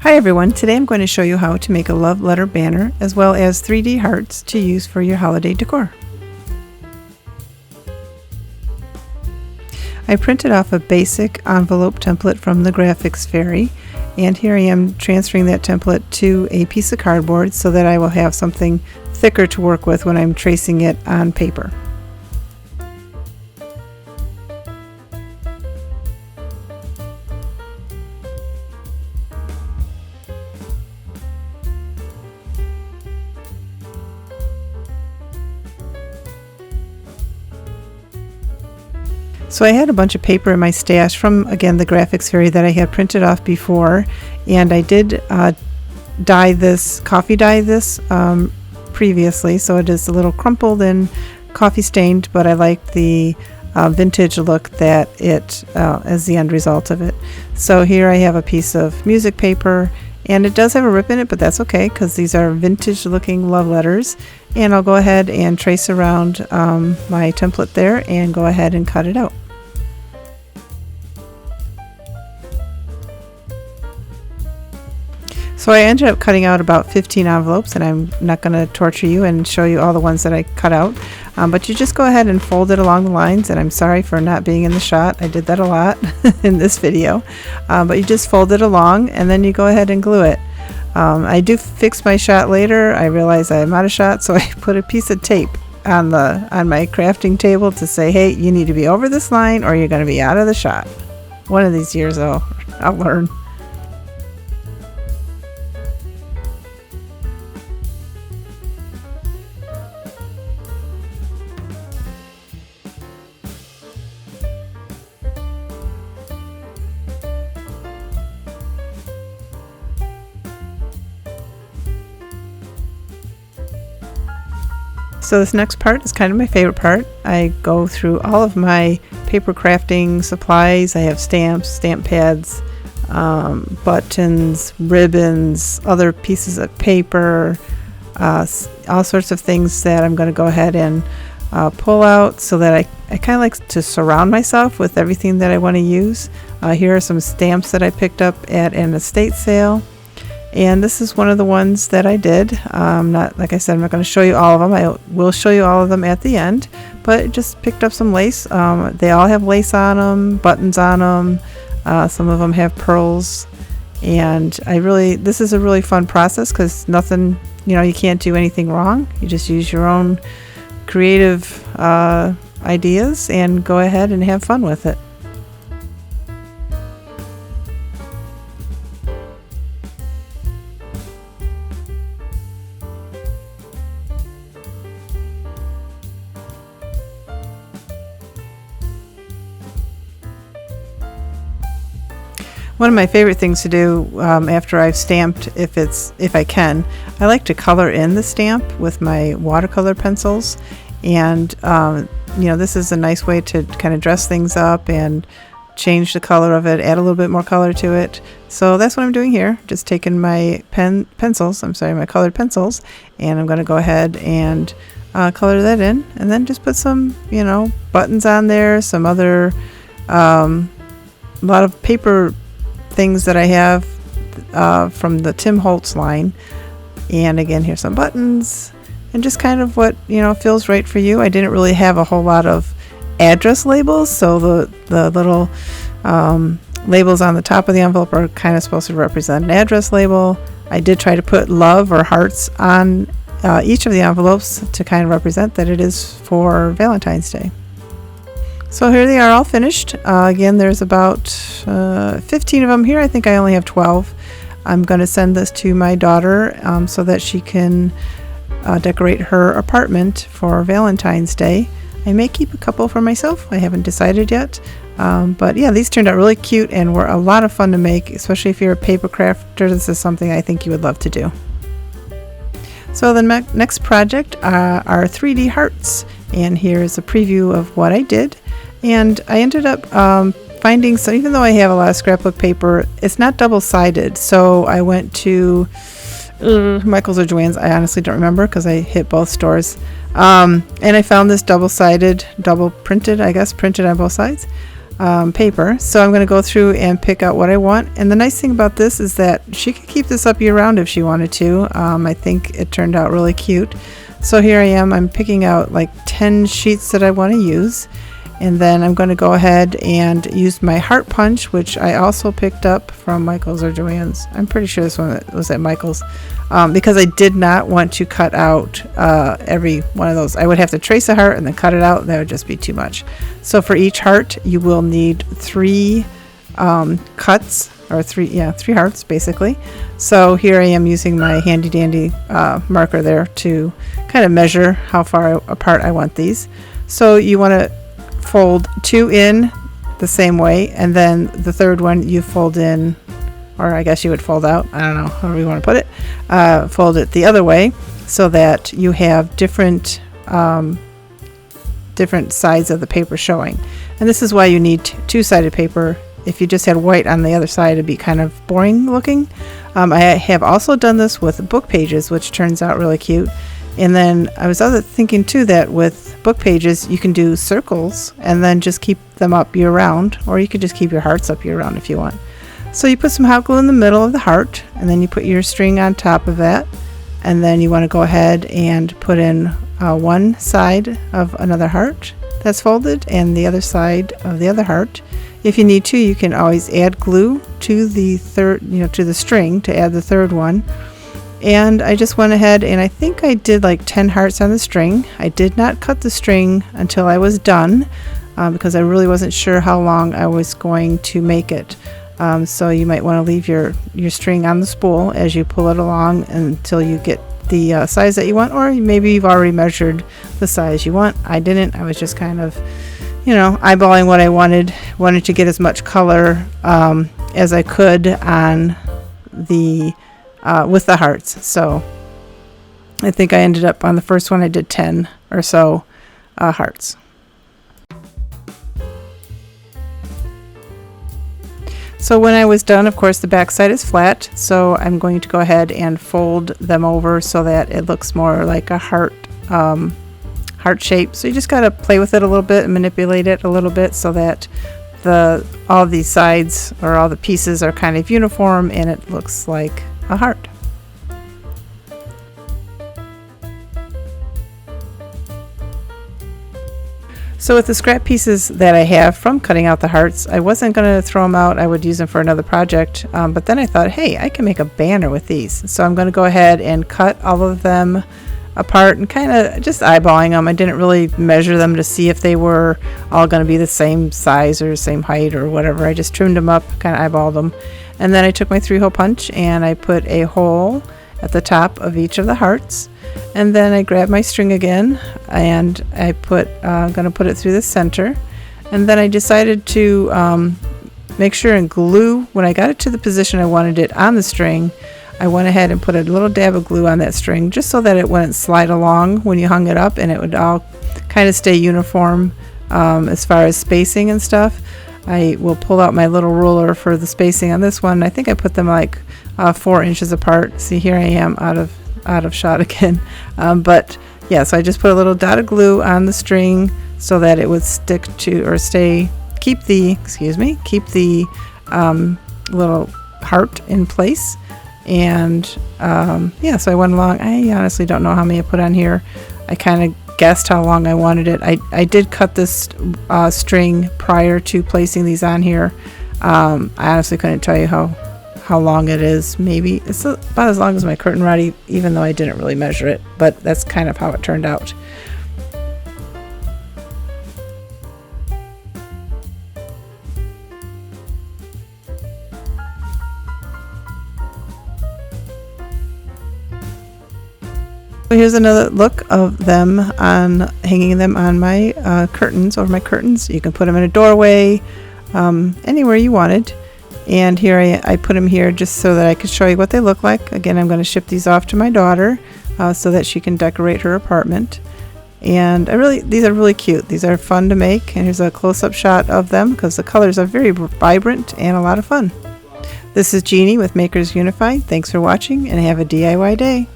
Hi everyone, today I'm going to show you how to make a love letter banner as well as 3D hearts to use for your holiday decor. I printed off a basic envelope template from the Graphics Fairy, and here I am transferring that template to a piece of cardboard so that I will have something thicker to work with when I'm tracing it on paper. So I had a bunch of paper in my stash from, again, the Graphics Fairy that I had printed off before, and I did coffee dye this previously, so it is a little crumpled and coffee stained, but I like the vintage look that it as the end result of it. So here I have a piece of music paper, and it does have a rip in it, but that's okay because these are vintage looking love letters, and I'll go ahead and trace around my template there and go ahead and cut it out. So I ended up cutting out about 15 envelopes, and I'm not going to torture you and show you all the ones that I cut out, but you just go ahead and fold it along the lines, and I'm sorry for not being in the shot. I did that a lot in this video, but you just fold it along and then you go ahead and glue it. I do fix my shot later. I realize I'm out of shot, so I put a piece of tape on my crafting table to say, hey, you need to be over this line or you're going to be out of the shot. One of these years I'll learn. So this next part is kind of my favorite part. I go through all of my paper crafting supplies. I have stamps, stamp pads, buttons, ribbons, other pieces of paper, all sorts of things that I'm going to go ahead and pull out so that I kind of like to surround myself with everything that I want to use. Here are some stamps that I picked up at an estate sale. And this is one of the ones that I did. Like I said, I'm not going to show you all of them. I will show you all of them at the end. But just picked up some lace. They all have lace on them, buttons on them. Some of them have pearls. And this is a really fun process because nothing, you can't do anything wrong. You just use your own creative ideas and go ahead and have fun with it. One of my favorite things to do after I've stamped, if I can, I like to color in the stamp with my watercolor pencils, and this is a nice way to kind of dress things up and change the color of it, add a little bit more color to it. So that's what I'm doing here, just taking my my colored pencils, and I'm going to go ahead and color that in, and then just put some buttons on there, some other a lot of paper things that I have from the Tim Holtz line, and again, here's some buttons and just kind of what feels right for you. I didn't really have a whole lot of address labels, so the little labels on the top of the envelope are kind of supposed to represent an address label. I did try to put love or hearts on each of the envelopes to kind of represent that it is for Valentine's Day. So here they are all finished. Again, there's about 15 of them here. I think I only have 12. I'm going to send this to my daughter so that she can decorate her apartment for Valentine's Day. I may keep a couple for myself. I haven't decided yet. But yeah, these turned out really cute and were a lot of fun to make, especially if you're a paper crafter. This is something I think you would love to do. So the next project are 3D hearts. And here is a preview of what I did. And I ended up finding some, even though I have a lot of scrapbook paper, it's not double-sided. So I went to Michael's or Joann's, I honestly don't remember because I hit both stores. And I found this double-sided, double printed, I guess, printed on both sides. paper. So I'm going to go through and pick out what I want. And the nice thing about this is that she could keep this up year round if she wanted to. I think it turned out really cute. So here I am, I'm picking out like 10 sheets that I want to use. And then I'm going to go ahead and use my heart punch, which I also picked up from Michael's or Joann's. I'm pretty sure this one was at Michael's, because I did not want to cut out every one of those. I would have to trace a heart and then cut it out. That would just be too much. So for each heart, you will need 3 cuts, or three hearts basically. So here I am using my handy dandy marker there to kind of measure how far apart I want these. So you want to fold 2 in the same way, and then the third one you fold in, or I guess you would fold out, I don't know, however you want to put it, fold it the other way so that you have different sides of the paper showing. And this is why you need 2-sided paper. If you just had white on the other side, it'd be kind of boring looking. I have also done this with book pages, which turns out really cute. And then I was also thinking too that with book pages you can do circles and then just keep them up year round, or you could just keep your hearts up year round if you want. So you put some hot glue in the middle of the heart, and then you put your string on top of that, and then you want to go ahead and put in one side of another heart that's folded and the other side of the other heart. If you need to, you can always add glue to the to the string to add the third one. And I just went ahead and I think I did like 10 hearts on the string. I did not cut the string until I was done because I really wasn't sure how long I was going to make it. So you might want to leave your string on the spool as you pull it along until you get the size that you want, or maybe you've already measured the size you want. I didn't. I was just kind of, eyeballing what I wanted to get as much color as I could on the with the hearts. So I think I ended up on the first one I did 10 or so hearts. So when I was done, of course, the back side is flat, so I'm going to go ahead and fold them over so that it looks more like a heart shape. So you just got to play with it a little bit and manipulate it a little bit so that all these sides or all the pieces are kind of uniform and it looks like a heart. So with the scrap pieces that I have from cutting out the hearts, I wasn't going to throw them out. I would use them for another project. But then I thought, hey, I can make a banner with these. So I'm going to go ahead and cut all of them apart and kind of just eyeballing them. I didn't really measure them to see if they were all going to be the same size or same height or whatever. I just trimmed them up, kind of eyeballed them. And then I took my 3-hole punch and I put a hole at the top of each of the hearts. And then I grabbed my string again and I going to put it through the center. And then I decided to make sure and glue, when I got it to the position I wanted it on the string, I went ahead and put a little dab of glue on that string just so that it wouldn't slide along when you hung it up, and it would all kind of stay uniform as far as spacing and stuff. I will pull out my little ruler for the spacing on this one. I think I put them like 4 inches apart. See, here I am out of shot again. But yeah, so I just put a little dot of glue on the string so that it would stick to, or keep the little heart in place. And so I went along. I honestly don't know how many I put on here. I kind of guessed how long I wanted it. I did cut this string prior to placing these on here. I honestly couldn't tell you how long it is. Maybe it's about as long as my curtain rod, even though I didn't really measure it, but that's kind of how it turned out. Here's another look of them hanging them on my curtains, over my curtains. You can put them in a doorway, anywhere you wanted. And here I put them here just so that I could show you what they look like. Again, I'm going to ship these off to my daughter so that she can decorate her apartment. And these are really cute. These are fun to make. And here's a close-up shot of them because the colors are very vibrant and a lot of fun. This is Jeannie with Makers Unified. Thanks for watching and have a DIY day.